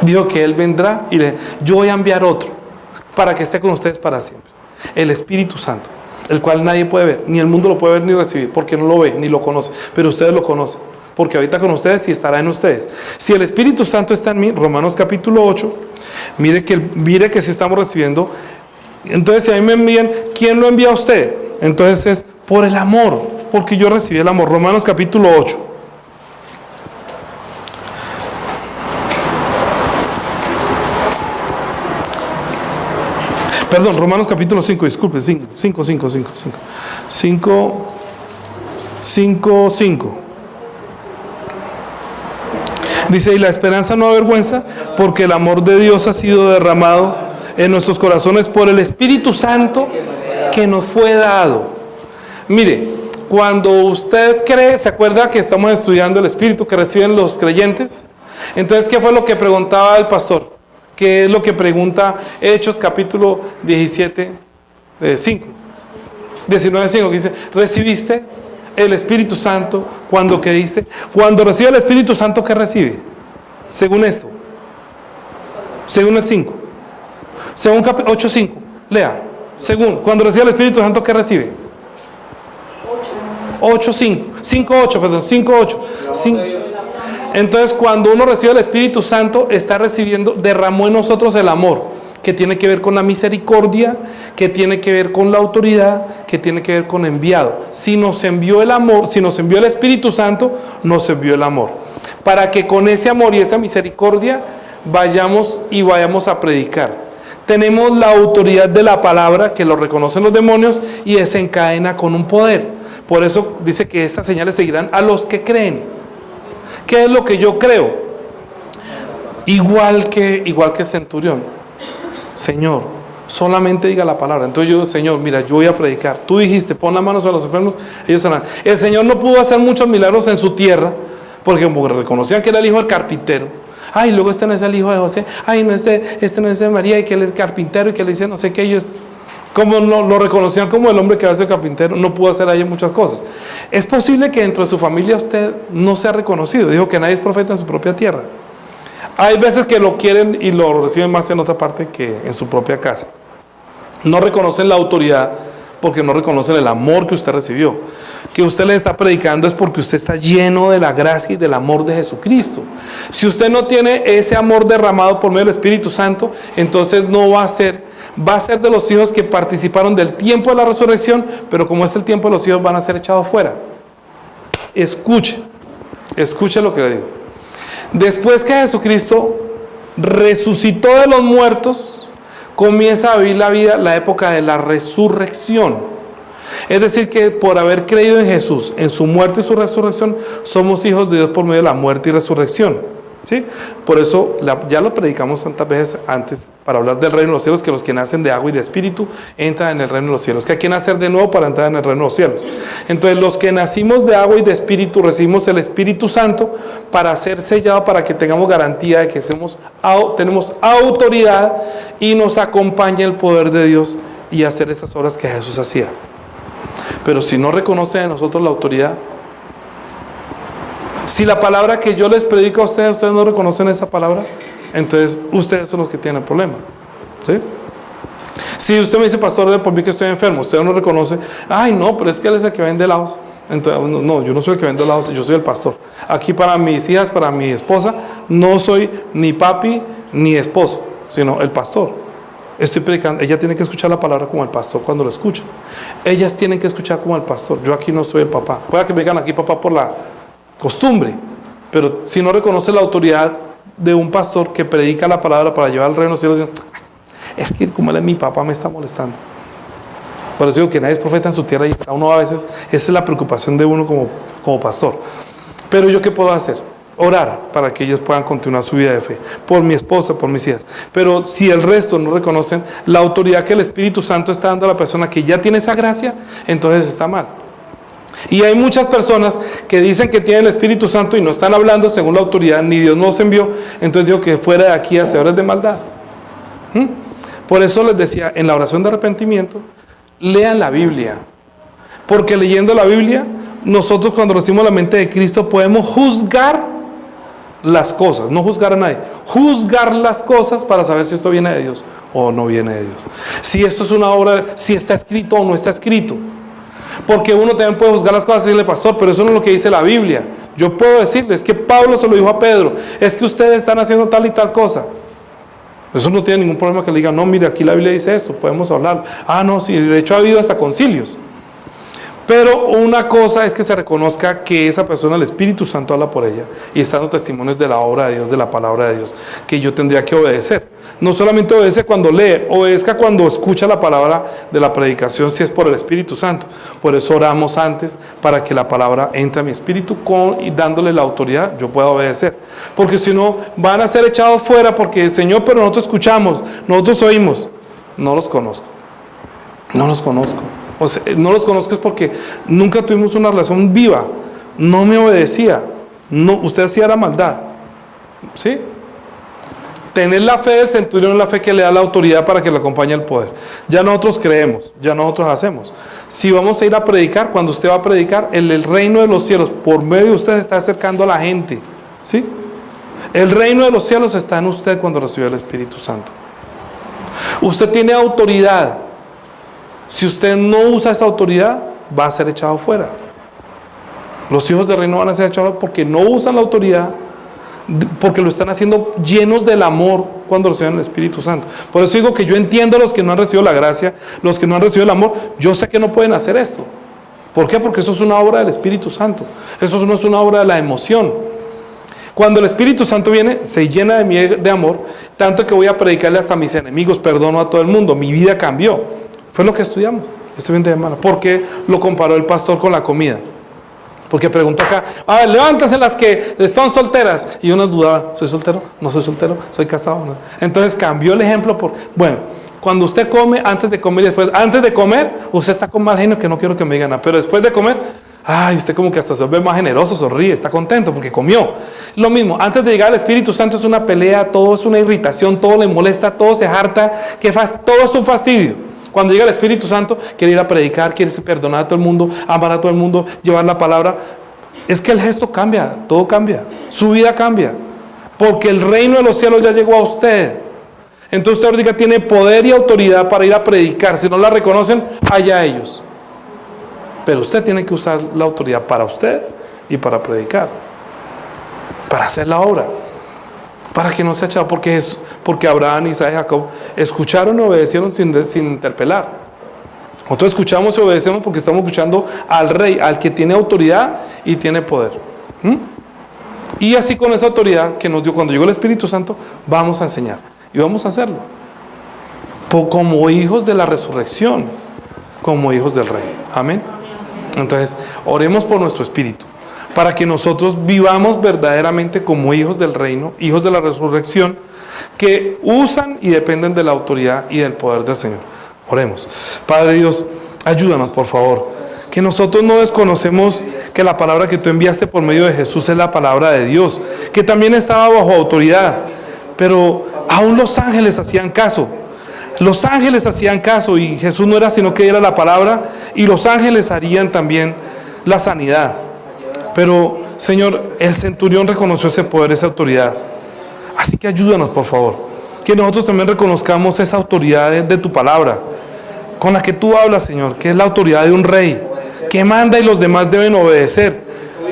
Dijo que Él vendrá y yo voy a enviar otro para que esté con ustedes para siempre. El Espíritu Santo, el cual nadie puede ver, ni el mundo lo puede ver ni recibir, porque no lo ve ni lo conoce, pero ustedes lo conocen, porque habita con ustedes y estará en ustedes. Si el Espíritu Santo está en mí, Romanos capítulo 8, mire que si estamos recibiendo. Entonces, si a mí me envían, ¿quién lo envía a usted? Entonces es por el amor, porque yo recibí el amor. Romanos capítulo 8. Perdón, Romanos capítulo 5, disculpe, 5. Dice, y la esperanza no avergüenza, porque el amor de Dios ha sido derramado en nuestros corazones por el Espíritu Santo que nos fue dado. Mire, cuando usted cree, ¿se acuerda que estamos estudiando el Espíritu que reciben los creyentes? Entonces, ¿qué fue lo que preguntaba el pastor? ¿Qué es lo que pregunta Hechos capítulo 17, 5? 19, 5, que dice, ¿recibiste el Espíritu Santo cuando creíste? Cuando recibe el Espíritu Santo, ¿qué recibe? Según esto. Según el 5. Según 8:5. Lea. Según, cuando recibe el Espíritu Santo, ¿qué recibe? 8:5. 5:8, perdón, 5:8. Entonces, cuando uno recibe el Espíritu Santo, está recibiendo, derramó en nosotros el amor. que tiene que ver con la misericordia, que tiene que ver con la autoridad, que tiene que ver con enviado. Si nos envió el amor, si nos envió el Espíritu Santo, nos envió el amor. Para que con ese amor y esa misericordia vayamos a predicar. Tenemos la autoridad de la palabra, que lo reconocen los demonios, y desencadena con un poder. Por eso dice que estas señales seguirán a los que creen. ¿Qué es lo que yo creo? Igual que centurión. Señor, solamente diga la palabra. Entonces yo, Señor, mira, yo voy a predicar. Tú dijiste, pon las manos a los enfermos, ellos sanarán. El Señor no pudo hacer muchos milagros en su tierra, porque como reconocían que era el hijo del carpintero. Ay, luego este no es el hijo de José. Ay, no, este no es de María, y que él es carpintero, y que le dice no sé qué. Ellos, como no, lo reconocían como el hombre que va a ser carpintero, no pudo hacer ahí muchas cosas. Es posible que dentro de su familia usted no sea reconocido. Dijo que nadie es profeta en su propia tierra. Hay veces que lo quieren y lo reciben más en otra parte que en su propia casa. No reconocen la autoridad porque no reconocen el amor que usted recibió. Que usted le está predicando es porque usted está lleno de la gracia y del amor de Jesucristo. Si usted no tiene ese amor derramado por medio del Espíritu Santo, entonces no va a ser de los hijos que participaron del tiempo de la resurrección, pero como es el tiempo de los hijos, van a ser echados fuera. Escuche lo que le digo. Después que Jesucristo resucitó de los muertos, comienza a vivir la época de la resurrección. Es decir, que por haber creído en Jesús, en su muerte y su resurrección, somos hijos de Dios por medio de la muerte y resurrección. ¿Sí? Por eso ya lo predicamos tantas veces antes para hablar del reino de los cielos, que los que nacen de agua y de espíritu entran en el reino de los cielos, que hay que nacer de nuevo para entrar en el reino de los cielos. Entonces los que nacimos de agua y de espíritu recibimos el Espíritu Santo para ser sellado, para que tengamos garantía de que tenemos autoridad y nos acompaña el poder de Dios y hacer esas obras que Jesús hacía. Pero si no reconoce de nosotros la autoridad, si la palabra que yo les predico a ustedes no reconocen esa palabra, entonces ustedes son los que tienen el problema. ¿Sí? Si usted me dice, pastor, por mí que estoy enfermo, usted no reconoce, ay no, pero es que él es el que vende helados. Entonces, no, yo no soy el que vende helados, yo soy el pastor. Aquí para mis hijas, para mi esposa, no soy ni papi ni esposo, sino el pastor. Estoy predicando, ella tiene que escuchar la palabra como el pastor cuando lo escucha. Ellas tienen que escuchar como el pastor. Yo aquí no soy el papá. Puede que me digan aquí papá por la costumbre, pero si no reconoce la autoridad de un pastor que predica la palabra para llevar al reino de los cielos, es que como él es mi papá me está molestando. Por eso digo que nadie es profeta en su tierra, y uno a veces, esa es la preocupación de uno como pastor. Pero yo, ¿qué puedo hacer? Orar para que ellos puedan continuar su vida de fe, por mi esposa, por mis hijas. Pero si el resto no reconocen la autoridad que el Espíritu Santo está dando a la persona que ya tiene esa gracia, entonces está mal. Y hay muchas personas que dicen que tienen el Espíritu Santo y no están hablando según la autoridad, ni Dios nos envió. Entonces digo que fuera de aquí hacedores de maldad. Por eso les decía, en la oración de arrepentimiento, lean la Biblia. Porque leyendo la Biblia, nosotros cuando recibimos la mente de Cristo podemos juzgar las cosas, no juzgar a nadie, juzgar las cosas para saber si esto viene de Dios o no viene de Dios. Si esto es una obra, si está escrito o no está escrito. Porque uno también puede juzgar las cosas y decirle, pastor, pero eso no es lo que dice la Biblia. Yo puedo decirles que Pablo se lo dijo a Pedro, es que ustedes están haciendo tal y tal cosa. Eso no tiene ningún problema que le digan, no, mire, aquí la Biblia dice esto, podemos hablar. Ah, no, sí, de hecho ha habido hasta concilios. Pero una cosa es que se reconozca que esa persona, el Espíritu Santo, habla por ella y está dando testimonios de la obra de Dios, de la palabra de Dios, que yo tendría que obedecer. No solamente obedece cuando lee, obedezca cuando escucha la palabra de la predicación, si es por el Espíritu Santo. Por eso oramos antes, para que la palabra entre a mi espíritu y dándole la autoridad, yo pueda obedecer. Porque si no, van a ser echados fuera porque, Señor, pero nosotros escuchamos, nosotros oímos. No los conozco. No los conozco. O sea, no los conozco es porque nunca tuvimos una relación viva. No me obedecía. No, usted hacía la maldad. ¿Sí? Tener la fe del centurión es la fe que le da la autoridad para que le acompañe el poder. Ya nosotros creemos, ya nosotros hacemos. Si vamos a ir a predicar, cuando usted va a predicar, el reino de los cielos, por medio de usted se está acercando a la gente. ¿Sí? El reino de los cielos está en usted cuando recibe el Espíritu Santo. Usted tiene autoridad. Si usted no usa esa autoridad, va a ser echado fuera. Los hijos del reino van a ser echados porque no usan la autoridad porque lo están haciendo llenos del amor cuando reciben el Espíritu Santo. Por eso digo que yo entiendo a los que no han recibido la gracia, los que no han recibido el amor. Yo sé que no pueden hacer esto. ¿Por qué? Porque eso es una obra del Espíritu Santo. Eso no es una obra de la emoción. Cuando el Espíritu Santo viene, se llena de mí de amor, tanto que voy a predicarle hasta a mis enemigos, perdono a todo el mundo. Mi vida cambió. Fue lo que estudiamos este fin de semana. ¿Por qué lo comparó el pastor con la comida? Porque preguntó acá, a ver, levántense las que son solteras. Y unos dudaban, ¿soy soltero? ¿No soy soltero? ¿Soy casado? ¿No? Entonces cambió el ejemplo por, bueno, cuando usted come, antes de comer y después, antes de comer, usted está con mal genio que no quiero que me digan nada. Pero después de comer, ay, usted como que hasta se ve más generoso, sonríe, está contento porque comió. Lo mismo, antes de llegar al Espíritu Santo es una pelea, todo es una irritación, todo le molesta, todo se harta, todo es un fastidio. Cuando llega el Espíritu Santo, quiere ir a predicar, quiere perdonar a todo el mundo, amar a todo el mundo, llevar la palabra. Es que el gesto cambia, todo cambia, su vida cambia. Porque el reino de los cielos ya llegó a usted. Entonces usted ahorita tiene poder y autoridad para ir a predicar. Si no la reconocen, allá ellos. Pero usted tiene que usar la autoridad para usted y para predicar. Para hacer la obra. Para que no sea echado, porque Abraham, Isaac y Jacob escucharon y obedecieron sin interpelar. Nosotros escuchamos y obedecemos porque estamos escuchando al rey, al que tiene autoridad y tiene poder. Y así con esa autoridad que nos dio cuando llegó el Espíritu Santo, vamos a enseñar y vamos a hacerlo. Como hijos de la resurrección, como hijos del rey. Amén. Entonces, oremos por nuestro espíritu, para que nosotros vivamos verdaderamente como hijos del reino, hijos de la resurrección, que usan y dependen de la autoridad y del poder del Señor. Oremos. Padre Dios, ayúdanos por favor, que nosotros no desconocemos que la palabra que tú enviaste por medio de Jesús es la palabra de Dios, que también estaba bajo autoridad, pero aún los ángeles hacían caso. Los ángeles hacían caso y Jesús no era sino que diera la palabra y los ángeles harían también la sanidad. Pero, Señor, el centurión reconoció ese poder, esa autoridad. Así que ayúdanos, por favor. Que nosotros también reconozcamos esa autoridad de tu palabra, con la que tú hablas, Señor, que es la autoridad de un rey, que manda y los demás deben obedecer.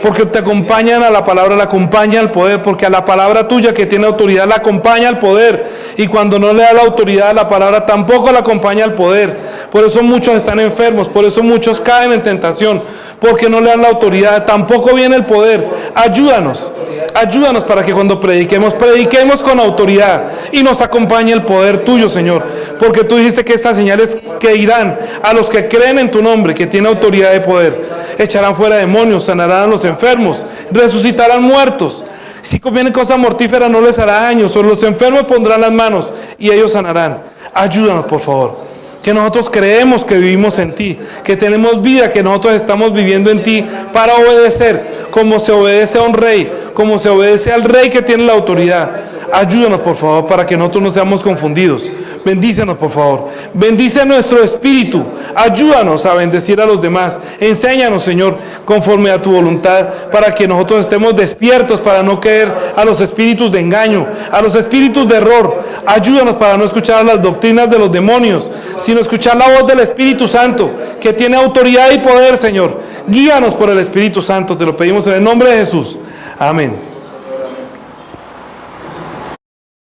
Porque te acompañan a la palabra, la acompaña al poder, porque a la palabra tuya que tiene autoridad la acompaña al poder. Y cuando no le da la autoridad a la palabra, tampoco la acompaña al poder. Por eso muchos están enfermos, por eso muchos caen en tentación, porque no le dan la autoridad, tampoco viene el poder. Ayúdanos para que cuando prediquemos con autoridad y nos acompañe el poder tuyo, Señor. Porque tú dijiste que estas señales que irán a los que creen en tu nombre, que tiene autoridad de poder. Echarán fuera demonios, sanarán a los enfermos, resucitarán muertos. Si convienen cosas mortíferas no les hará daño, solo los enfermos pondrán las manos y ellos sanarán. Ayúdanos, por favor. Que nosotros creemos que vivimos en ti, que tenemos vida, que nosotros estamos viviendo en ti para obedecer, como se obedece a un rey, como se obedece al rey que tiene la autoridad. Ayúdanos, por favor, para que nosotros no seamos confundidos. Bendícenos, por favor. Bendice nuestro espíritu. Ayúdanos a bendecir a los demás. Enséñanos, Señor, conforme a tu voluntad, para que nosotros estemos despiertos, para no caer a los espíritus de engaño, a los espíritus de error. Ayúdanos para no escuchar las doctrinas de los demonios, sino escuchar la voz del Espíritu Santo, que tiene autoridad y poder, Señor. Guíanos por el Espíritu Santo, te lo pedimos en el nombre de Jesús. Amén.